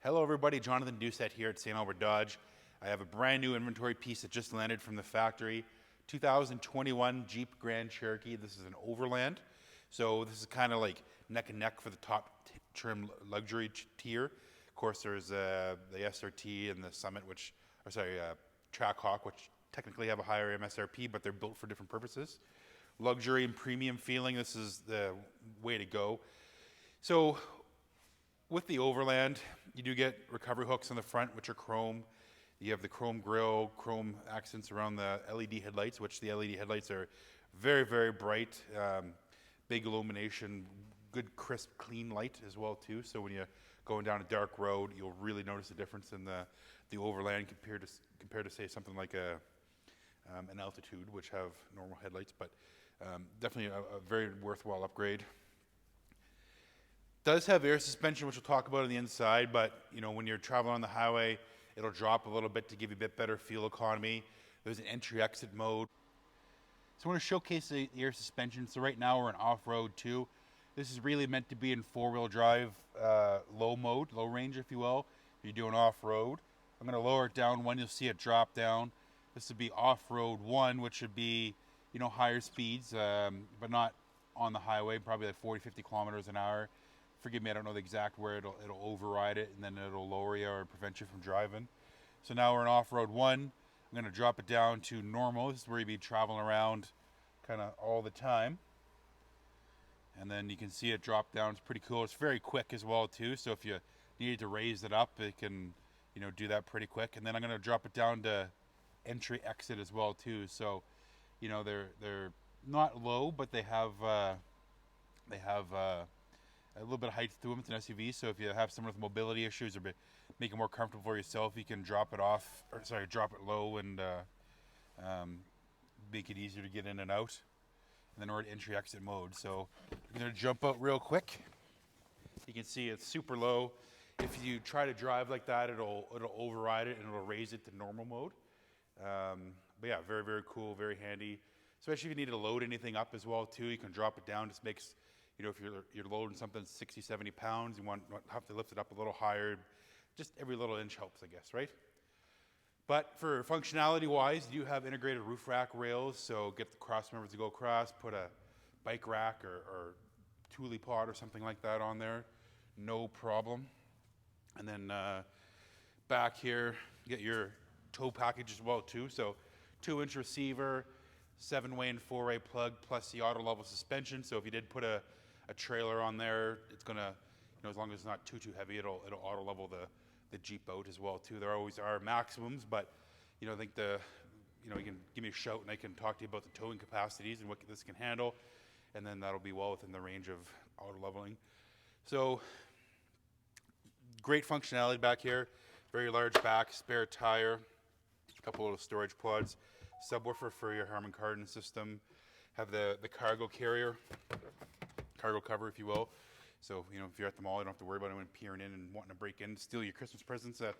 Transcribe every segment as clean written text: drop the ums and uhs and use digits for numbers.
Hello everybody, Jonathan Doucette here at St.Albert Dodge. I have a brand new inventory piece that just landed from the factory. 2021 Jeep Grand Cherokee. This is an Overland. So this is kind of like neck and neck for the top trim luxury tier. Of course there's the SRT and the Summit, Trackhawk, which technically have a higher MSRP, but they're built for different purposes. Luxury and premium feeling, this is the way to go. So with the Overland, you do get recovery hooks on the front, which are chrome. You have the chrome grille, chrome accents around the LED headlights, which the LED headlights are very, very bright, big illumination, good, crisp, clean light as well too. So when you're going down a dark road, you'll really notice the difference in the Overland compared to say something like an Altitude, which have normal headlights, but definitely a very worthwhile upgrade. Does have air suspension, which we'll talk about on the inside, but you know, when you're traveling on the highway, it'll drop a little bit to give you a bit better fuel economy. There's an entry-exit mode. So I want to showcase the air suspension. So right now we're in off-road too. This is really meant to be in four-wheel drive, low mode, low range, if you will. If you're doing off-road, I'm going to lower it down one. You'll see it drop down. This would be off-road 1, which would be, you know, higher speeds, but not on the highway, probably like 40, 50 kilometers an hour. Forgive me, I don't know the exact where it'll override it, and then it'll lower you or prevent you from driving. So now we're in off-road 1. I'm going to drop it down to normal. This is where you'd be traveling around kind of all the time. And then you can see it drop down. It's pretty cool. It's very quick as well too. So if you needed to raise it up, it can, you know, do that pretty quick. And then I'm going to drop it down to entry exit as well too. So, you know, they're not low, but they have a little bit of height to them. It's an SUV, so if you have someone with mobility issues or make it more comfortable for yourself, you can drop it low and make it easier to get in and out. And then we're at entry exit mode. So I'm going to jump out real quick. You can see it's super low. If you try to drive like that, it'll override it and it'll raise it to normal mode. But yeah, very, very cool, very handy. Especially if you need to load anything up as well too, you can drop it down. Just makes, you know, if you're loading something 60, 70 pounds, you want have to lift it up a little higher. Just every little inch helps, I guess, right? But for functionality wise, you have integrated roof rack rails, so get the cross members to go across, put a bike rack or toolie pod or something like that on there, no problem. And then back here, you get your tow package as well too. So 2-inch receiver, 7-way and 4-way plug, plus the auto level suspension. So if you did put a trailer on there, it's gonna, you know, as long as it's not too heavy, it'll auto level the Jeep out as well too. There always are maximums, but you know, I think you can give me a shout and I can talk to you about the towing capacities and what this can handle, and then that'll be well within the range of auto leveling. So great functionality back here, very large back, spare tire, a couple little storage pods, subwoofer for your Harman Kardon system, have the cargo carrier, cargo cover if you will. So, you know, if you're at the mall, you don't have to worry about anyone peering in and wanting to break in, steal your Christmas presents that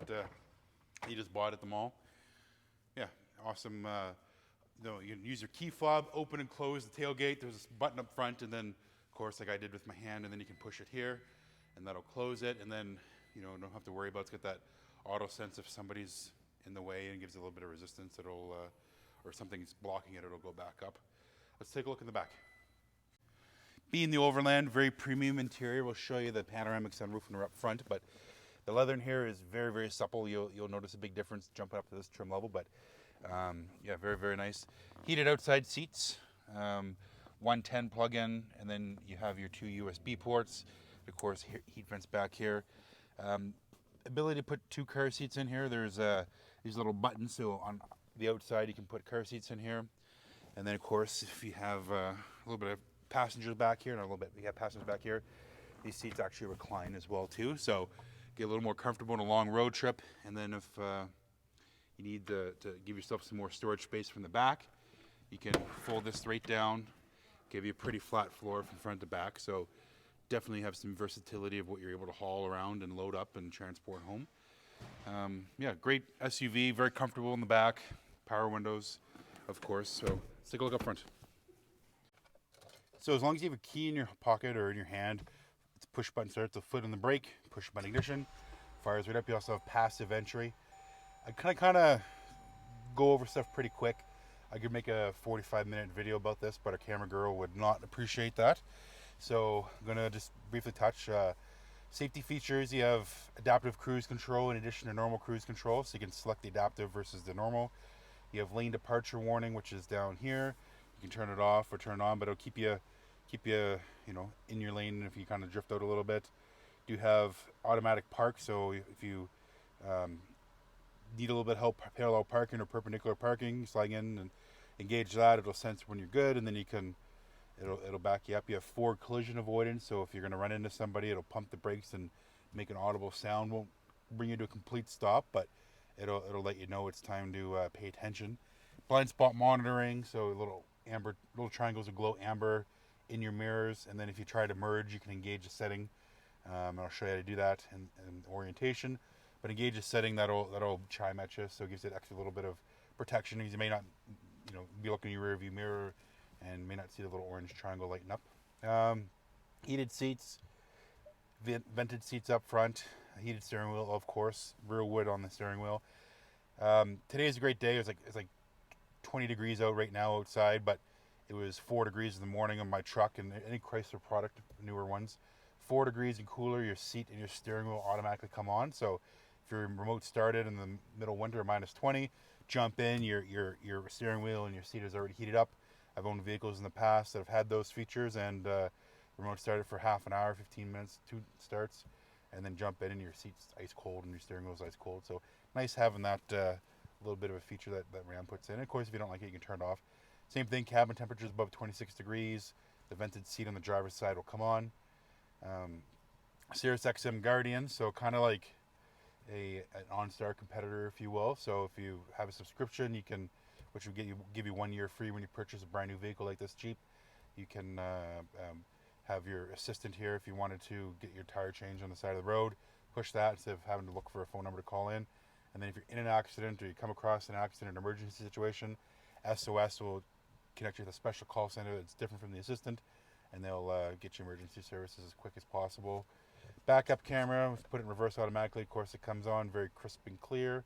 you just bought at the mall. Yeah, awesome. You know, you can use your key fob, open and close the tailgate. There's a button up front, and then, of course, like I did with my hand, and then you can push it here, and that'll close it, and then, you know, don't have to worry about it. It's got that auto sense if somebody's in the way and gives it a little bit of resistance, it'll, or something's blocking it, it'll go back up. Let's take a look in the back. Being the Overland, very premium interior. We'll show you the panoramic sunroof when we're up front, but the leather in here is very, very supple. You'll notice a big difference jumping up to this trim level, but yeah, very, very nice. Heated outside seats, 110 plug-in, and then you have your 2 USB ports. Of course, heat vents back here. Ability to put 2 car seats in here. There's these little buttons, so on the outside you can put car seats in here. And then, of course, if you have a little bit of passengers back here, and a little bit, we have passengers back here, these seats actually recline as well too, so get a little more comfortable on a long road trip. And then if you need to give yourself some more storage space from the back, you can fold this straight down, give you a pretty flat floor from front to back, so definitely have some versatility of what you're able to haul around and load up and transport home. Yeah, great SUV, very comfortable in the back, power windows, of course. So let's take a look up front. So as long as you have a key in your pocket or in your hand, it's push button start, the foot on the brake, push button ignition, Fires right up. You also have passive entry. I kind of go over stuff pretty quick. I could make a 45-minute video about this, but our camera girl would not appreciate that. So I'm gonna just briefly touch safety features. You have adaptive cruise control in addition to normal cruise control, so you can select the adaptive versus the normal. You have lane departure warning, which is down here. You can turn it off or turn it on, but it'll keep you in your lane if you kind of drift out a little bit. You have automatic park, so if you need a little bit of help parallel parking or perpendicular parking, slide in and engage that. It'll sense when you're good, and then it'll back you up. You have forward collision avoidance, so if you're going to run into somebody, it'll pump the brakes and make an audible sound. Won't bring you to a complete stop, but it'll let you know it's time to pay attention. Blind spot monitoring, so little triangles will glow amber in your mirrors, and then if you try to merge, you can engage a setting. I'll show you how to do that in orientation. But engage a setting that'll chime at you, so it gives it extra little bit of protection. Because you may not, be looking in your rear view mirror and may not see the little orange triangle lighten up. Heated seats, vented seats up front, heated steering wheel, of course, rear wood on the steering wheel. Today is a great day. It's like 20 degrees out right now outside, but it was 4 degrees in the morning on my truck and any Chrysler product, newer ones. 4 degrees and cooler, your seat and your steering wheel automatically come on. So if you're remote started in the middle of winter, -20, jump in, your steering wheel and your seat is already heated up. I've owned vehicles in the past that have had those features, and remote started for half an hour, 15 minutes, 2 starts, and then jump in and your seat's ice cold and your steering wheel's ice cold. So nice having that little bit of a feature that Ram puts in. And of course, if you don't like it, you can turn it off. Same thing, cabin temperature is above 26 degrees. The vented seat on the driver's side will come on. Sirius XM Guardian, so kind of like an OnStar competitor, if you will. So if you have a subscription, which will give you 1 year free when you purchase a brand new vehicle like this Jeep. You can have your assistant here if you wanted to get your tire changed on the side of the road. Push that instead of having to look for a phone number to call in. And then if you're in an accident or you come across an accident, an emergency situation, SOS will connect you with a special call center that's different from the assistant, and they'll get you emergency services as quick as possible. Backup camera, put it in reverse automatically. Of course, it comes on very crisp and clear.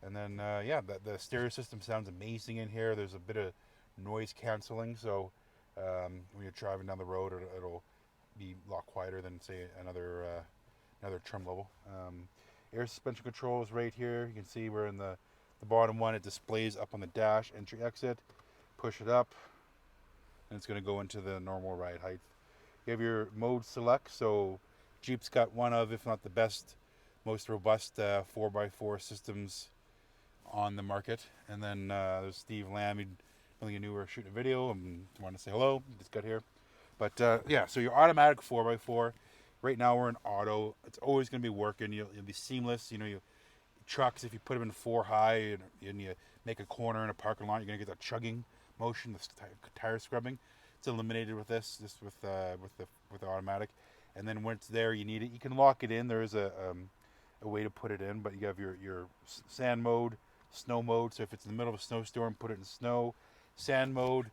And then, the stereo system sounds amazing in here. There's a bit of noise canceling, so when you're driving down the road, it'll be a lot quieter than, say, another trim level. Air suspension control is right here. You can see we're in the bottom one. It displays up on the dash, entry, exit. Push it up, and it's going to go into the normal ride height. You have your mode select, so Jeep's got one of, if not the best, most robust 4x4 systems on the market. And then there's Steve Lamb. I don't think you knew we were shooting a video and wanted to say hello. Just got here. But so your automatic 4x4. Right now we're in auto. It's always going to be working. You'll be seamless. Trucks, if you put them in 4 high and you make a corner in a parking lot, you're going to get that chugging motion, the tire scrubbing. It's eliminated with this, just with the automatic. And then when it's there, you need it. You can lock it in. There is a way to put it in, but you have your sand mode, snow mode. So if it's in the middle of a snowstorm, put it in snow. Sand mode.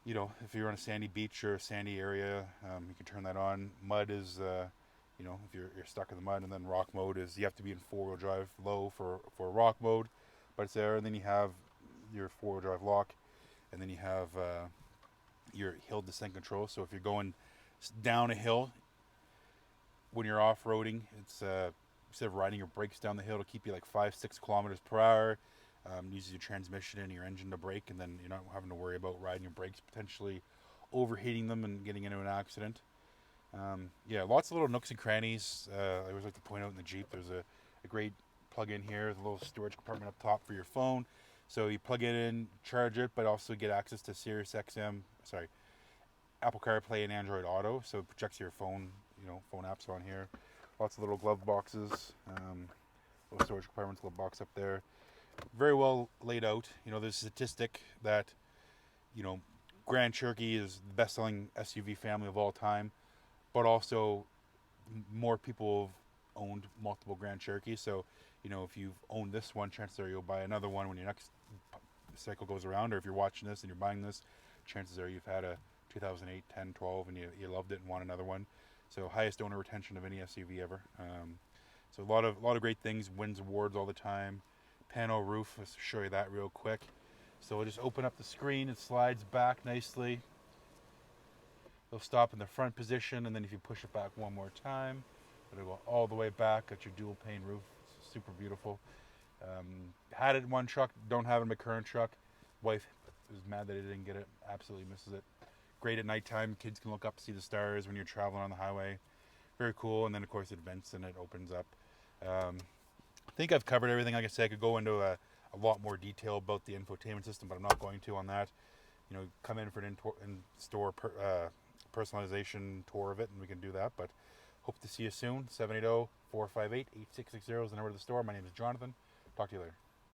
If you're on a sandy beach or a sandy area, you can turn that on. Mud is, if you're stuck in the mud. And then rock mode is you have to be in 4-wheel drive low for rock mode, but it's there. And then you have your 4-wheel drive lock, and then you have your hill descent control. So if you're going down a hill when you're off-roading, it's instead of riding your brakes down the hill, it'll keep you like 5-6 kilometers per hour. Uses your transmission and your engine to brake, and then you're not having to worry about riding your brakes, potentially overheating them and getting into an accident. Lots of little nooks and crannies. I always like to point out in the Jeep, there's a great plug-in here, with a little storage compartment up top for your phone. So you plug it in, charge it, but also get access to Apple CarPlay and Android Auto. So it projects your phone, phone apps on here. Lots of little glove boxes, little storage compartments, little box up there. Very well laid out. There's a statistic that, Grand Cherokee is the best-selling SUV family of all time, but also more people have owned multiple Grand Cherokees. So, if you've owned this one, chances are you'll buy another one when your next cycle goes around. Or if you're watching this and you're buying this, chances are you've had a 2008, 10, 12, and you loved it and want another one. So highest owner retention of any SUV ever. So a lot of great things. Wins awards all the time. Pano roof. Let's show you that real quick. So we'll just open up the screen. It slides back nicely. It'll stop in the front position, and then if you push it back one more time, it'll go all the way back. Got your dual pane roof. It's super beautiful. Had it in one truck. Don't have it in my current truck. Wife is mad that I didn't get it. Absolutely misses it. Great at nighttime. Kids can look up to see the stars when you're traveling on the highway. Very cool. And then of course it vents and it opens up. I think I've covered everything. Like I said, I could go into a lot more detail about the infotainment system, but I'm not going to on that. You know, come in for an in-store personalization tour of it, and we can do that. But hope to see you soon. 780-458-8660 is the number of the store. My name is Jonathan. Talk to you later.